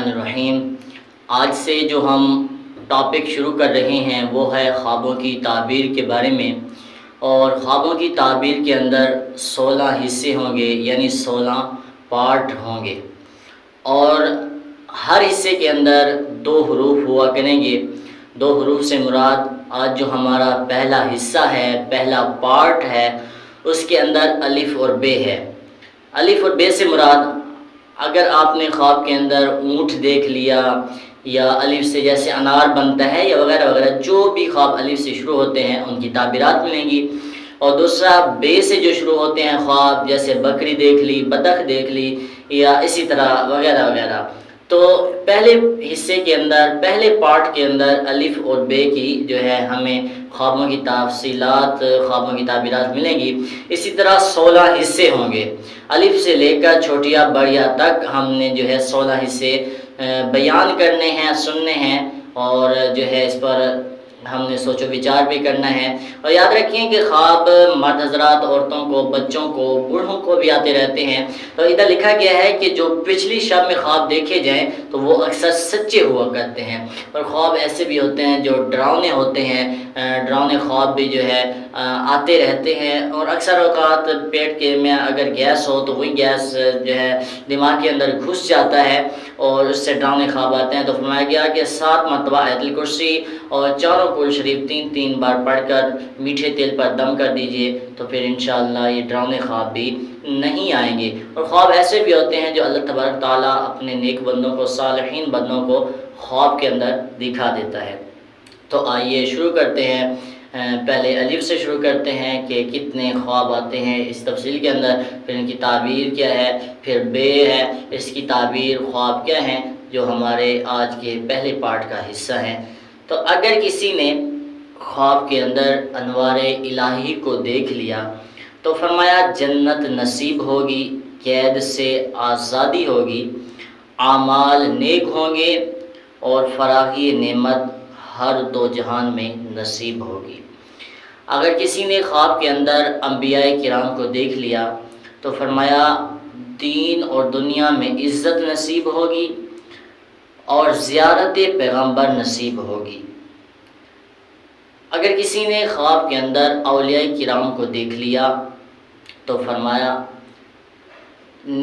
الرحمن الرحیم۔ آج سے جو ہم ٹاپک شروع کر رہے ہیں وہ ہے خوابوں کی تعبیر کے بارے میں، اور خوابوں کی تعبیر کے اندر 16 حصے ہوں گے، یعنی 16 پارٹ ہوں گے، اور ہر حصے کے اندر 2 حروف ہوا کریں گے۔ 2 حروف سے مراد آج جو ہمارا پہلا حصہ ہے، پہلا پارٹ ہے، اس کے اندر الف اور بے ہے۔ الف اور بے سے مراد اگر آپ نے خواب کے اندر اونٹ دیکھ لیا، یا الف سے جیسے انار بنتا ہے یا وغیرہ وغیرہ، جو بھی خواب الف سے شروع ہوتے ہیں ان کی تعبیرات ملیں گی۔ اور دوسرا بے سے جو شروع ہوتے ہیں خواب، جیسے بکری دیکھ لی، بطخ دیکھ لی، یا اسی طرح وغیرہ وغیرہ۔ تو پہلے حصے کے اندر، پہلے پارٹ کے اندر الف اور بے کی جو ہے ہمیں خوابوں کی تفصیلات، خوابوں کی تعبیرات ملیں گی۔ اسی طرح 16 حصے ہوں گے، الف سے لے کر چھوٹیا بڑیا تک ہم نے جو ہے 16 حصے بیان کرنے ہیں، سننے ہیں، اور جو ہے اس پر ہم نے سوچ و وچار بھی کرنا ہے۔ اور یاد رکھیں کہ خواب مرد حضرات، عورتوں کو، بچوں کو، بوڑھوں کو بھی آتے رہتے ہیں۔ تو ادھر لکھا گیا ہے کہ جو پچھلی شب میں خواب دیکھے جائیں تو وہ اکثر سچے ہوا کرتے ہیں، اور خواب ایسے بھی ہوتے ہیں جو ڈراؤنے ہوتے ہیں۔ ڈراؤنے خواب بھی جو ہے آتے رہتے ہیں، اور اکثر اوقات پیٹ کے میں اگر گیس ہو تو وہی گیس جو ہے دماغ کے اندر گھس جاتا ہے، اور اس سے ڈراؤنے خواب آتے ہیں۔ تو فرمایا گیا کہ 7 مرتبہ آیت الکرسی اور 4 قل شریف 3 بار پڑھ کر میٹھے تیل پر دم کر دیجئے، تو پھر انشاءاللہ یہ ڈراؤنے خواب بھی نہیں آئیں گے۔ اور خواب ایسے بھی ہوتے ہیں جو اللہ تبارک تعالیٰ اپنے نیک بندوں کو، صالحین بندوں کو خواب کے اندر دکھا دیتا ہے۔ تو آئیے شروع کرتے ہیں۔ پہلے الف سے شروع کرتے ہیں کہ کتنے خواب آتے ہیں اس تفصیل کے اندر، پھر ان کی تعبیر کیا ہے، پھر بے ہے، اس کی تعبیر، خواب کیا ہیں، جو ہمارے آج کے پہلے پارٹ کا حصہ ہیں۔ تو اگر کسی نے خواب کے اندر انوار الہی کو دیکھ لیا تو فرمایا جنت نصیب ہوگی، قید سے آزادی ہوگی، اعمال نیک ہوں گے، اور فراغی نعمت ہر 2 جہان میں نصیب ہوگی۔ اگر کسی نے خواب کے اندر انبیاء کرام کو دیکھ لیا تو فرمایا دین اور دنیا میں عزت نصیب ہوگی، اور زیارت پیغمبر نصیب ہوگی۔ اگر کسی نے خواب کے اندر اولیاء کرام کو دیکھ لیا تو فرمایا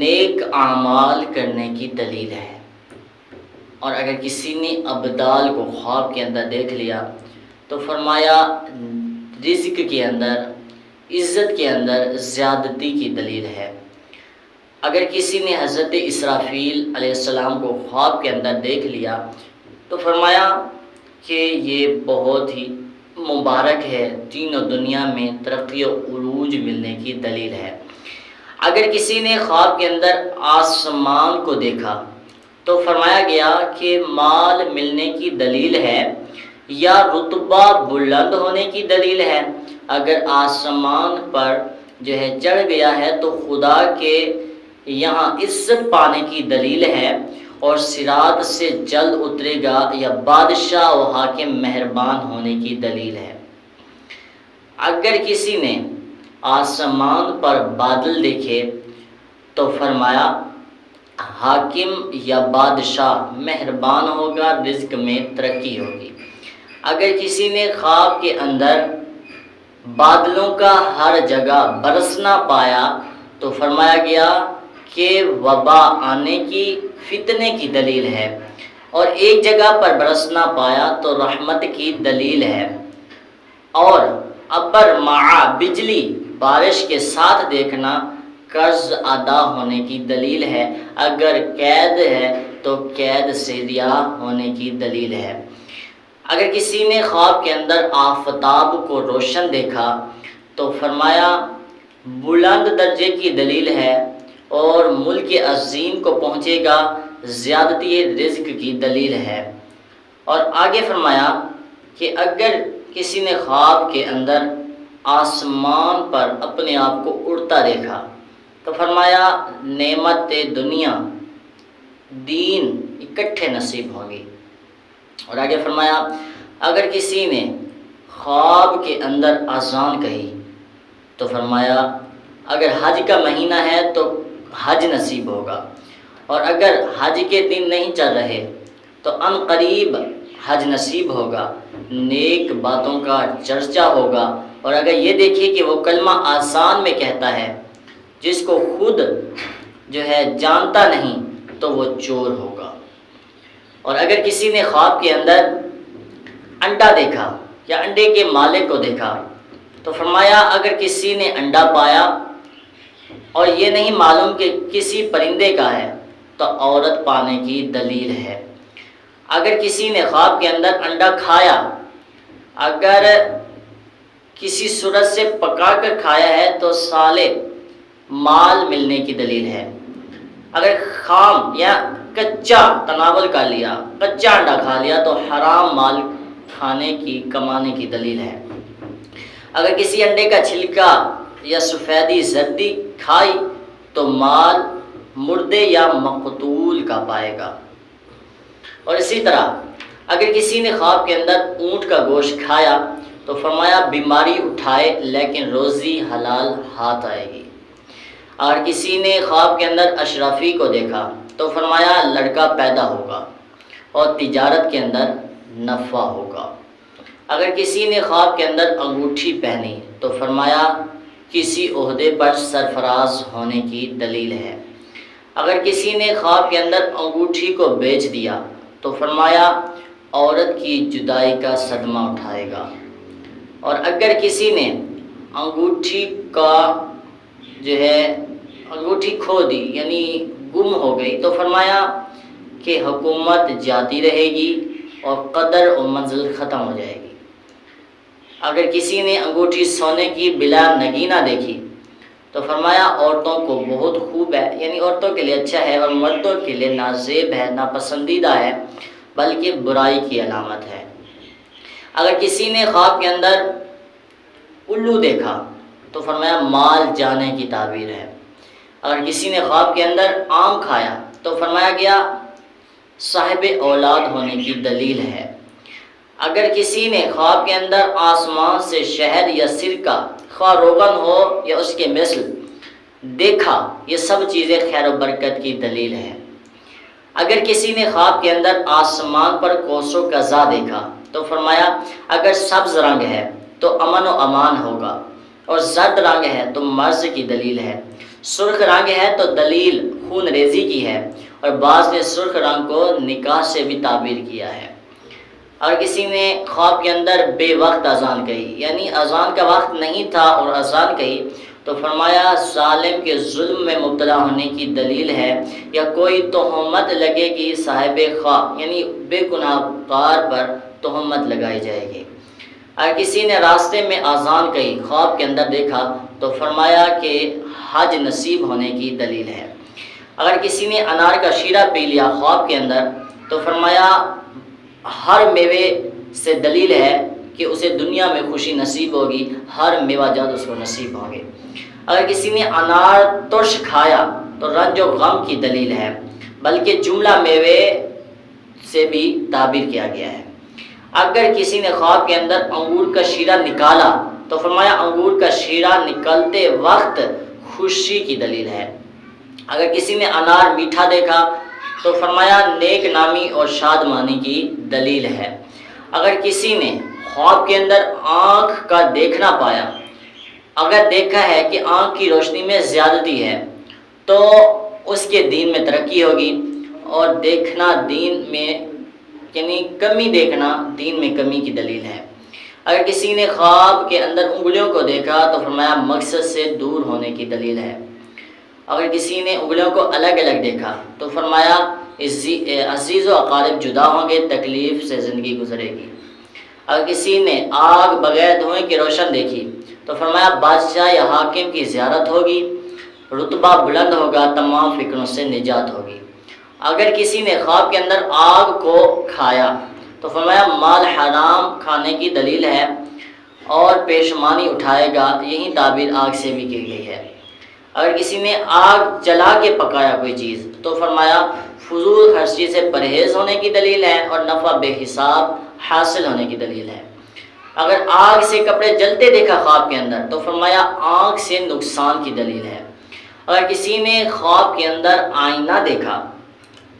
نیک اعمال کرنے کی دلیل ہے۔ اور اگر کسی نے ابدال کو خواب کے اندر دیکھ لیا تو فرمایا رزق کے اندر، عزت کے اندر زیادتی کی دلیل ہے۔ اگر کسی نے حضرت اسرافیل علیہ السلام کو خواب کے اندر دیکھ لیا تو فرمایا کہ یہ بہت ہی مبارک ہے، دین و دنیا میں ترقی و عروج ملنے کی دلیل ہے۔ اگر کسی نے خواب کے اندر آسمان کو دیکھا تو فرمایا گیا کہ مال ملنے کی دلیل ہے، یا رتبہ بلند ہونے کی دلیل ہے۔ اگر آسمان پر جو ہے چڑھ گیا ہے تو خدا کے یہاں عزت پانے کی دلیل ہے، اور صراط سے جلد اترے گا، یا بادشاہ و حاکم مہربان ہونے کی دلیل ہے۔ اگر کسی نے آسمان پر بادل دیکھے تو فرمایا حاکم یا بادشاہ مہربان ہوگا، رزق میں ترقی ہوگی۔ اگر کسی نے خواب کے اندر بادلوں کا ہر جگہ برسنا پایا تو فرمایا گیا کہ وبا آنے کی، فتنے کی دلیل ہے، اور ایک جگہ پر برسنا پایا تو رحمت کی دلیل ہے۔ اور ابر مع بجلی، بارش کے ساتھ دیکھنا قرض ادا ہونے کی دلیل ہے۔ اگر قید ہے تو قید سے رہا ہونے کی دلیل ہے۔ اگر کسی نے خواب کے اندر آفتاب کو روشن دیکھا تو فرمایا بلند درجے کی دلیل ہے، اور ملک عظیم کو پہنچے گا، زیادتی رزق کی دلیل ہے۔ اور آگے فرمایا کہ اگر کسی نے خواب کے اندر آسمان پر اپنے آپ کو اڑتا دیکھا تو فرمایا نعمت دنیا، دین اکٹھے نصیب ہوگی۔ اور آگے فرمایا اگر کسی نے خواب کے اندر اذان کہی تو فرمایا اگر حج کا مہینہ ہے تو حج نصیب ہوگا، اور اگر حج کے دن نہیں چل رہے تو ان قریب حج نصیب ہوگا، نیک باتوں کا چرچا ہوگا، اور اگر یہ دیکھیے کہ وہ کلمہ آسان میں کہتا ہے جس کو خود جو ہے جانتا نہیں تو وہ چور ہوگا۔ اور اگر کسی نے خواب کے اندر انڈا دیکھا یا انڈے کے مالک کو دیکھا تو فرمایا اگر کسی نے انڈا پایا اور یہ نہیں معلوم کہ کسی پرندے کا ہے تو عورت پانے کی دلیل ہے۔ اگر کسی نے خواب کے اندر انڈا کھایا، اگر کسی صورت سے پکا کر کھایا ہے تو صالح مال ملنے کی دلیل ہے۔ اگر خام یا کچا تناول کر لیا، کچا انڈا کھا لیا تو حرام مال کھانے کی کمانے کی دلیل ہے۔ اگر کسی انڈے کا چھلکا یا سفیدی زردی کھائی تو مال مردے یا مقتول کا پائے گا۔ اور اسی طرح اگر کسی نے خواب کے اندر اونٹ کا گوشت کھایا تو فرمایا بیماری اٹھائے لیکن روزی حلال ہاتھ آئے گی۔ اگر کسی نے خواب کے اندر اشرافی کو دیکھا تو فرمایا لڑکا پیدا ہوگا اور تجارت کے اندر نفع ہوگا۔ اگر کسی نے خواب کے اندر انگوٹھی پہنی تو فرمایا کسی عہدے پر سرفراز ہونے کی دلیل ہے۔ اگر کسی نے خواب کے اندر انگوٹھی کو بیچ دیا تو فرمایا عورت کی جدائی کا صدمہ اٹھائے گا۔ اور اگر کسی نے انگوٹھی کا جو ہے انگوٹھی کھو دی یعنی گم ہو گئی تو فرمایا کہ حکومت جاتی رہے گی اور قدر و منزل ختم ہو جائے گی۔ اگر کسی نے انگوٹھی سونے کی بلا نگینہ دیکھی تو فرمایا عورتوں کو بہت خوب ہے، یعنی عورتوں کے لیے اچھا ہے اور مردوں کے لیے نازیب ہے، ناپسندیدہ ہے، بلکہ برائی کی علامت ہے۔ اگر کسی نے خواب کے اندر الو دیکھا تو فرمایا مال جانے کی تعبیر ہے۔ اگر کسی نے خواب کے اندر آم کھایا تو فرمایا گیا صاحب اولاد ہونے کی دلیل ہے۔ اگر کسی نے خواب کے اندر آسمان سے شہد یا سرکہ خواہ روغن ہو یا اس کے مثل دیکھا، یہ سب چیزیں خیر و برکت کی دلیل ہے۔ اگر کسی نے خواب کے اندر آسمان پر کوسوں کا زا دیکھا تو فرمایا اگر سبز رنگ ہے تو امن و امان ہوگا، اور زرد رنگ ہے تو مرض کی دلیل ہے، سرخ رنگ ہے تو دلیل خون ریزی کی ہے، اور بعض نے سرخ رنگ کو نکاح سے بھی تعبیر کیا ہے۔ اگر کسی نے خواب کے اندر بے وقت اذان کہی، یعنی اذان کا وقت نہیں تھا اور اذان کہی تو فرمایا ظالم کے ظلم میں مبتلا ہونے کی دلیل ہے، یا کوئی تہمت لگے گی صاحب خواہ یعنی بے گناہ کار پر تہمت لگائی جائے گی۔ اگر کسی نے راستے میں اذان کہی خواب کے اندر دیکھا تو فرمایا کہ حج نصیب ہونے کی دلیل ہے۔ اگر کسی نے انار کا شیرہ پی لیا خواب کے اندر تو فرمایا ہر میوے سے دلیل ہے کہ اسے دنیا میں خوشی نصیب ہوگی، ہر میوہ جات اس کو نصیب ہوں گے۔ اگر کسی نے انار ترش کھایا تو رنج و غم کی دلیل ہے، بلکہ جملہ میوے سے بھی تعبیر کیا گیا ہے۔ اگر کسی نے خواب کے اندر انگور کا شیرہ نکالا تو فرمایا انگور کا شیرہ نکلتے وقت خوشی کی دلیل ہے۔ اگر کسی نے انار میٹھا دیکھا تو فرمایا نیک نامی اور شادمانی کی دلیل ہے۔ اگر کسی نے خواب کے اندر آنکھ کا دیکھنا پایا، اگر دیکھا ہے کہ آنکھ کی روشنی میں زیادتی ہے تو اس کے دین میں ترقی ہوگی، اور دیکھنا دین میں یعنی کمی دیکھنا دین میں کمی کی دلیل ہے۔ اگر کسی نے خواب کے اندر انگلیوں کو دیکھا تو فرمایا مقصد سے دور ہونے کی دلیل ہے۔ اگر کسی نے انگلیوں کو الگ الگ دیکھا تو فرمایا عزیز و اقارب جدا ہوں گے، تکلیف سے زندگی گزرے گی۔ اگر کسی نے آگ بغیر دھوئیں کی روشن دیکھی تو فرمایا بادشاہ یا حاکم کی زیارت ہوگی، رتبہ بلند ہوگا، تمام فکروں سے نجات ہوگی۔ اگر کسی نے خواب کے اندر آگ کو کھایا تو فرمایا مال حرام کھانے کی دلیل ہے اور پیشمانی اٹھائے گا، یہی تعبیر آگ سے بھی کی گئی ہے۔ اگر کسی نے آگ جلا کے پکایا کوئی چیز تو فرمایا فضول خرچی سے پرہیز ہونے کی دلیل ہے اور نفع بے حساب حاصل ہونے کی دلیل ہے۔ اگر آگ سے کپڑے جلتے دیکھا خواب کے اندر تو فرمایا آنکھ سے نقصان کی دلیل ہے۔ اگر کسی نے خواب کے اندر آئینہ دیکھا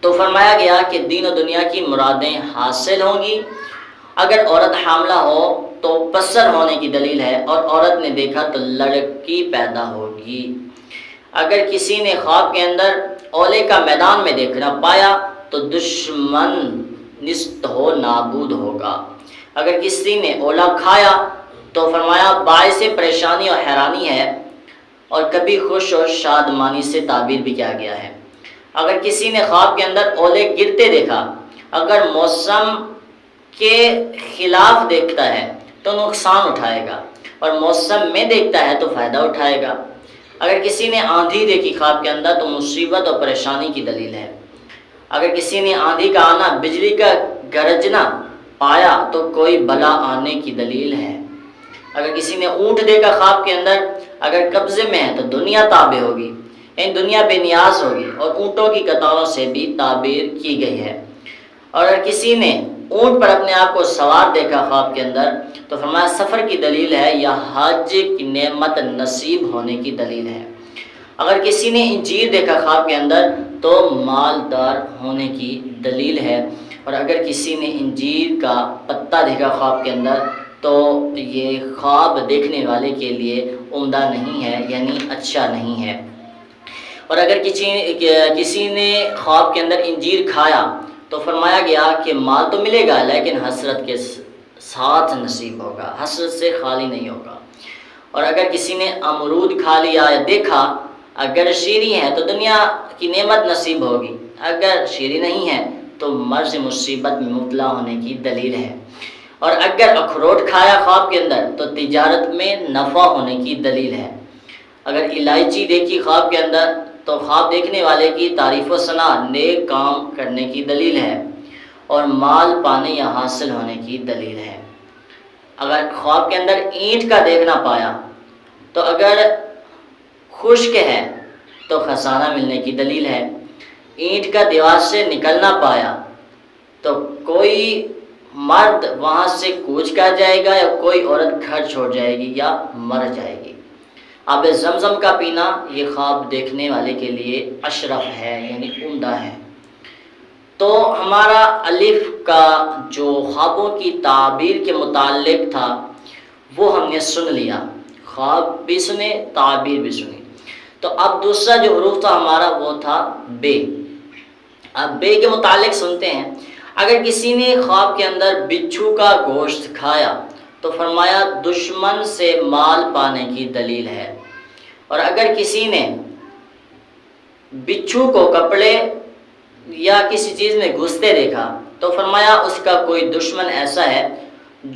تو فرمایا گیا کہ دین و دنیا کی مرادیں حاصل ہوں گی۔ اگر عورت حاملہ ہو تو پسر ہونے کی دلیل ہے، اور عورت نے دیکھا تو لڑکی پیدا ہوگی۔ اگر کسی نے خواب کے اندر اولے کا میدان میں دیکھنا پایا تو دشمن نست ہو نابود ہوگا۔ اگر کسی نے اولا کھایا تو فرمایا باعث پریشانی اور حیرانی ہے، اور کبھی خوش اور شادمانی سے تعبیر بھی کیا گیا ہے۔ اگر کسی نے خواب کے اندر اولے گرتے دیکھا، اگر موسم کے خلاف دیکھتا ہے تو نقصان اٹھائے گا، اور موسم میں دیکھتا ہے تو فائدہ اٹھائے گا۔ اگر کسی نے آندھی دیکھی خواب کے اندر تو مصیبت اور پریشانی کی دلیل ہے۔ اگر کسی نے آندھی کا آنا، بجلی کا گرجنا پایا تو کوئی بلا آنے کی دلیل ہے۔ اگر کسی نے اونٹ دیکھا خواب کے اندر، اگر قبضے میں ہے تو دنیا تابع ہوگی، یعنی دنیا بے نیاز ہوگی، اور اونٹوں کی قطاروں سے بھی تعبیر کی گئی ہے۔ اور اگر کسی نے اونٹ پر اپنے آپ کو سوار دیکھا خواب کے اندر تو فرمایا سفر کی دلیل ہے یا حج کی نعمت نصیب ہونے کی دلیل ہے۔ اگر کسی نے انجیر دیکھا خواب کے اندر تو مالدار ہونے کی دلیل ہے، اور اگر کسی نے انجیر کا پتا دیکھا خواب کے اندر تو یہ خواب دیکھنے والے کے لیے عمدہ نہیں ہے، یعنی اچھا نہیں ہے۔ اور اگر کسی نے خواب کے اندر انجیر کھایا تو فرمایا گیا کہ مال تو ملے گا لیکن حسرت کے ساتھ نصیب ہوگا، حسرت سے خالی نہیں ہوگا۔ اور اگر کسی نے امرود کھا لیا یا دیکھا، اگر شیریں ہے تو دنیا کی نعمت نصیب ہوگی، اگر شیریں نہیں ہے تو مرض مصیبت میں مبتلا ہونے کی دلیل ہے۔ اور اگر اخروٹ کھایا خواب کے اندر تو تجارت میں نفع ہونے کی دلیل ہے۔ اگر الائچی دیکھی خواب کے اندر تو خواب دیکھنے والے کی تعریف و ثنا نیک کام کرنے کی دلیل ہے، اور مال پانے یا حاصل ہونے کی دلیل ہے۔ اگر خواب کے اندر اینٹ کا دیکھنا پایا تو اگر خشک ہے تو خزانہ ملنے کی دلیل ہے۔ اینٹ کا دیوار سے نکلنا پایا تو کوئی مرد وہاں سے کوچ کر جائے گا، یا کوئی عورت گھر چھوڑ جائے گی یا مر جائے گی۔ آب زمزم کا پینا یہ خواب دیکھنے والے کے لیے اشرف ہے، یعنی عمدہ ہے۔ تو ہمارا الف کا جو خوابوں کی تعبیر کے متعلق تھا وہ ہم نے سن لیا، خواب بھی سنے، تعبیر بھی سنی۔ تو اب دوسرا جو حروف تھا ہمارا وہ تھا بے۔ اب بے کے متعلق سنتے ہیں۔ اگر کسی نے خواب کے اندر بچھو کا گوشت کھایا تو فرمایا دشمن سے مال پانے کی دلیل ہے۔ اور اگر کسی نے بچھو کو کپڑے یا کسی چیز میں گھستے دیکھا تو فرمایا اس کا کوئی دشمن ایسا ہے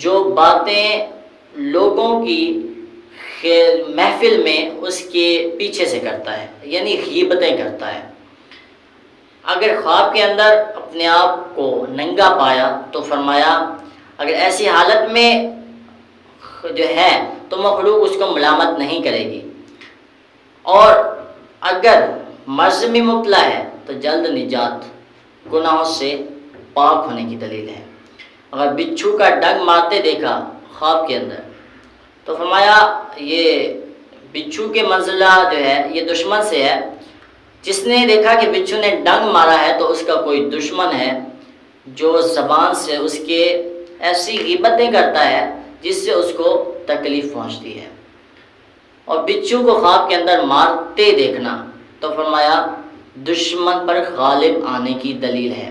جو باتیں لوگوں کی محفل میں اس کے پیچھے سے کرتا ہے، یعنی غیبتیں کرتا ہے۔ اگر خواب کے اندر اپنے آپ کو ننگا پایا تو فرمایا اگر ایسی حالت میں جو ہے تو مخلوق اس کو ملامت نہیں کرے گی، اور اگر مرض میں مبتلا ہے تو جلد نجات، گناہوں سے پاک ہونے کی دلیل ہے۔ اگر بچھو کا ڈنگ مارتے دیکھا خواب کے اندر تو فرمایا یہ بچھو کے منزلہ جو ہے یہ دشمن سے ہے۔ جس نے دیکھا کہ بچھو نے ڈنگ مارا ہے تو اس کا کوئی دشمن ہے جو زبان سے اس کے ایسی غیبتیں کرتا ہے جس سے اس کو تکلیف پہنچتی ہے۔ اور بچھو کو خواب کے اندر مارتے دیکھنا تو فرمایا دشمن پر غالب آنے کی دلیل ہے۔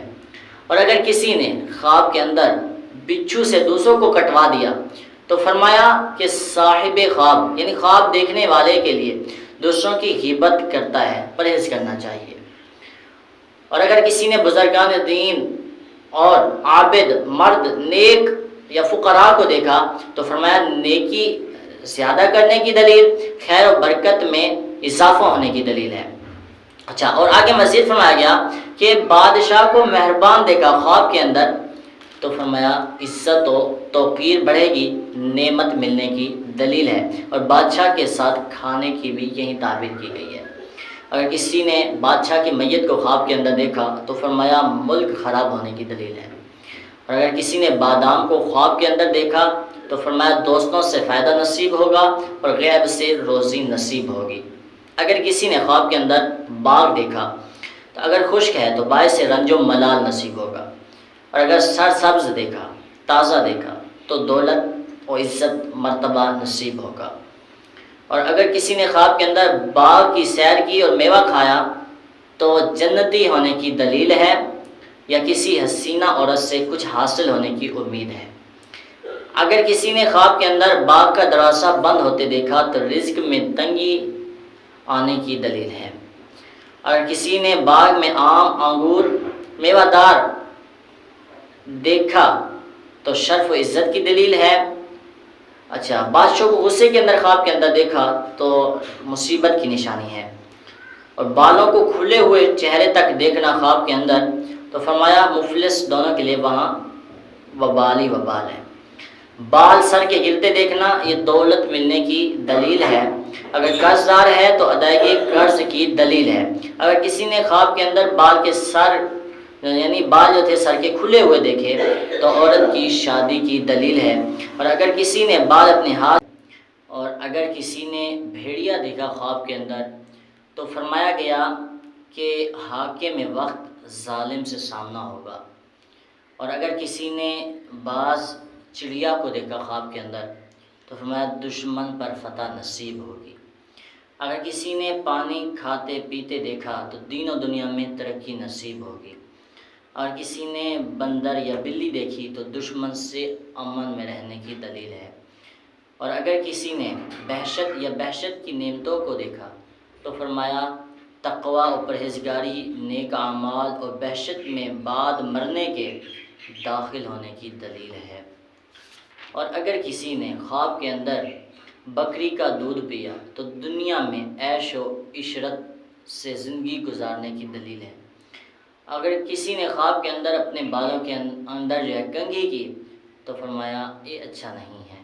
اور اگر کسی نے خواب کے اندر بچھو سے دوسروں کو کٹوا دیا تو فرمایا کہ صاحب خواب یعنی خواب دیکھنے والے کے لیے دوسروں کی غیبت کرتا ہے، پرہیز کرنا چاہیے۔ اور اگر کسی نے بزرگان دین اور عابد مرد نیک یا فقراء کو دیکھا تو فرمایا نیکی زیادہ کرنے کی دلیل، خیر و برکت میں اضافہ ہونے کی دلیل ہے۔ اچھا، اور آگے مزید فرمایا گیا کہ بادشاہ کو مہربان دیکھا خواب کے اندر تو فرمایا عزت و توقیر بڑھے گی، نعمت ملنے کی دلیل ہے، اور بادشاہ کے ساتھ کھانے کی بھی یہی تعبیر کی گئی ہے۔ اگر کسی نے بادشاہ کی میت کو خواب کے اندر دیکھا تو فرمایا ملک خراب ہونے کی دلیل ہے۔ اور اگر کسی نے بادام کو خواب کے اندر دیکھا تو فرمایا دوستوں سے فائدہ نصیب ہوگا اور غیب سے روزی نصیب ہوگی۔ اگر کسی نے خواب کے اندر باغ دیکھا تو اگر خشک ہے تو باعث رنج و ملال نصیب ہوگا، اور اگر سر سبز دیکھا، تازہ دیکھا، تو دولت و عزت مرتبہ نصیب ہوگا۔ اور اگر کسی نے خواب کے اندر باغ کی سیر کی اور میوہ کھایا تو جنتی ہونے کی دلیل ہے، یا کسی حسینہ عورت سے کچھ حاصل ہونے کی امید ہے۔ اگر کسی نے خواب کے اندر باغ کا دروازہ بند ہوتے دیکھا تو رزق میں تنگی آنے کی دلیل ہے۔ اگر کسی نے باغ میں آم، انگور، میوہ دار دیکھا تو شرف و عزت کی دلیل ہے۔ اچھا، بادشاہ کو غصے کے اندر خواب کے اندر دیکھا تو مصیبت کی نشانی ہے۔ اور بالوں کو کھلے ہوئے چہرے تک دیکھنا خواب کے اندر تو فرمایا مفلس دونوں کے لیے وہاں وبال ہی وبال ہے۔ بال سر کے گرتے دیکھنا یہ دولت ملنے کی دلیل ہے۔ اگر قرض دار ہے تو ادائیگی قرض کی دلیل ہے۔ اگر کسی نے خواب کے اندر بال کے سر یعنی بال جو تھے سر کے کھلے ہوئے دیکھے تو عورت کی شادی کی دلیل ہے۔ اور اگر کسی نے بال اپنے ہاتھ اور اگر کسی نے بھیڑیا دیکھا خواب کے اندر تو فرمایا گیا کہ حاکم وقت ظالم سے سامنا ہوگا۔ اور اگر کسی نے باز چڑیا کو دیکھا خواب کے اندر تو فرمایا دشمن پر فتح نصیب ہوگی۔ اگر کسی نے پانی کھاتے پیتے دیکھا تو دین و دنیا میں ترقی نصیب ہوگی۔ اور کسی نے بندر یا بلی دیکھی تو دشمن سے امن میں رہنے کی دلیل ہے۔ اور اگر کسی نے بہشت یا بہشت کی نعمتوں کو دیکھا تو فرمایا تقوی و پرہیزگاری، نیک اعمال اور بہشت میں بعد مرنے کے داخل ہونے کی دلیل ہے۔ اور اگر کسی نے خواب کے اندر بکری کا دودھ پیا تو دنیا میں عیش و عشرت سے زندگی گزارنے کی دلیل ہے۔ اگر کسی نے خواب کے اندر اپنے بالوں کے اندر جو ہے کنگھی کی تو فرمایا یہ اچھا نہیں ہے۔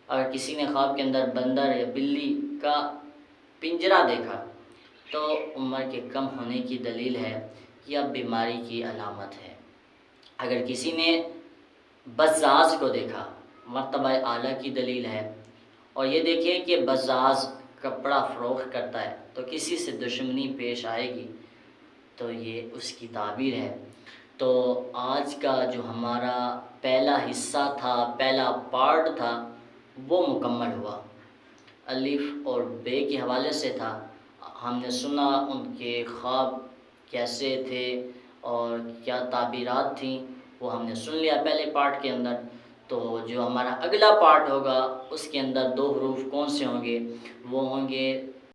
اگر کسی نے خواب کے اندر بندر یا بلی کا پنجرہ دیکھا تو عمر کے کم ہونے کی دلیل ہے یا بیماری کی علامت ہے۔ اگر کسی نے بزاز کو دیکھا مرتبہ اعلیٰ کی دلیل ہے۔ اور یہ دیکھیں کہ بزاز کپڑا فروخت کرتا ہے تو کسی سے دشمنی پیش آئے گی تو یہ اس کی تعبیر ہے۔ تو آج کا جو ہمارا پہلا حصہ تھا، پہلا پارٹ تھا، وہ مکمل ہوا۔ الف اور بے کے حوالے سے تھا۔ ہم نے سنا ان کے خواب کیسے تھے اور کیا تعبیرات تھیں، وہ ہم نے سن لیا پہلے پارٹ کے اندر۔ تو جو ہمارا اگلا پارٹ ہوگا اس کے اندر 2 حروف کون سے ہوں گے؟ وہ ہوں گے